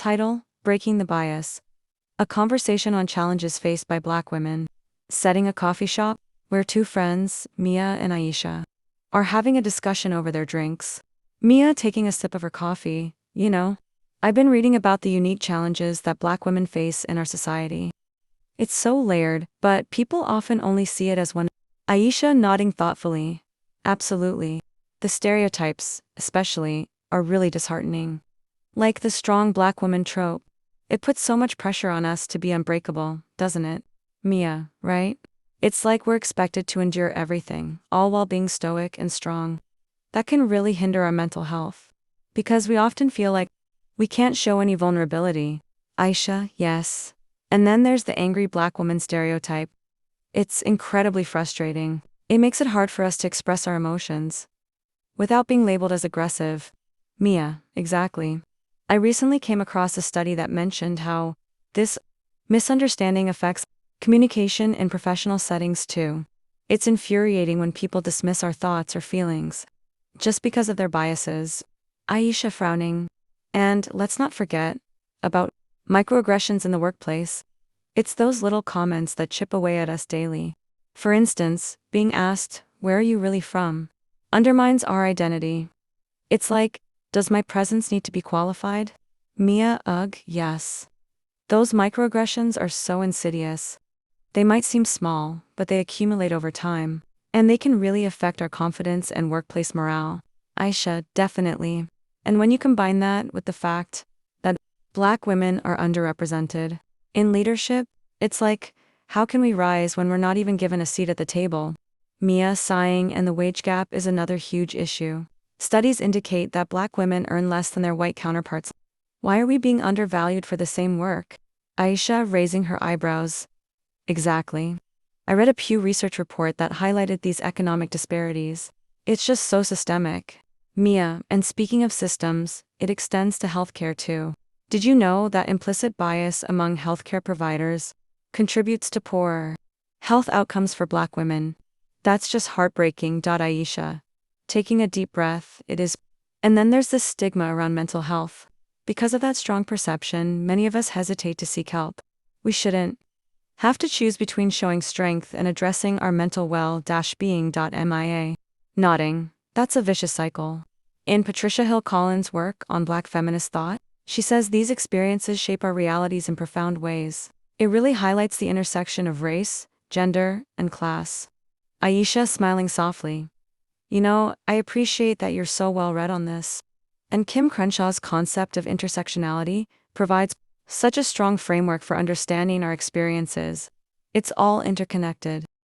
Title: Breaking the Bias. A conversation on challenges faced by Black women. Setting: a coffee shop, where two friends, Mia and Aisha, are having a discussion over their drinks. Mia taking a sip of her coffee. I've been reading about the unique challenges that Black women face in our society. It's so layered, but people often only see it as one. Aisha nodding thoughtfully. Absolutely. The stereotypes, especially, are really disheartening. Like the strong Black woman trope. It puts so much pressure on us to be unbreakable, doesn't it? Mia, right? It's like we're expected to endure everything, all while being stoic and strong. That can really hinder our mental health. Because we often feel like we can't show any vulnerability. Aisha, yes. And then there's the angry Black woman stereotype. It's incredibly frustrating. It makes it hard for us to express our emotions without being labeled as aggressive. Mia, exactly. I recently came across a study that mentioned how this misunderstanding affects communication in professional settings too. It's infuriating when people dismiss our thoughts or feelings just because of their biases. Aisha frowning. And let's not forget about microaggressions in the workplace. It's those little comments that chip away at us daily. For instance, being asked, "Where are you really from?" undermines our identity. It's like, does my presence need to be qualified? Mia, ugh, yes. Those microaggressions are so insidious. They might seem small, but they accumulate over time, and they can really affect our confidence and workplace morale. Aisha, definitely. And when you combine that with the fact that Black women are underrepresented in leadership, it's like, how can we rise when we're not even given a seat at the table? Mia sighing. And the wage gap is another huge issue. Studies indicate that Black women earn less than their white counterparts. Why are we being undervalued for the same work? Aisha raising her eyebrows. Exactly. I read a Pew Research report that highlighted these economic disparities. It's just so systemic. Mia, and speaking of systems, it extends to healthcare too. Did you know that implicit bias among healthcare providers contributes to poorer health outcomes for Black women? That's just heartbreaking. Aisha, taking a deep breath, it is. And then there's this stigma around mental health. Because of that strong perception, many of us hesitate to seek help. We shouldn't have to choose between showing strength and addressing our mental well-being. Mia. Nodding. That's a vicious cycle. In Patricia Hill Collins' work on Black feminist thought, she says these experiences shape our realities in profound ways. It really highlights the intersection of race, gender, and class. Aisha smiling softly. I appreciate that you're so well read on this. And Kim Crenshaw's concept of intersectionality provides such a strong framework for understanding our experiences. It's all interconnected.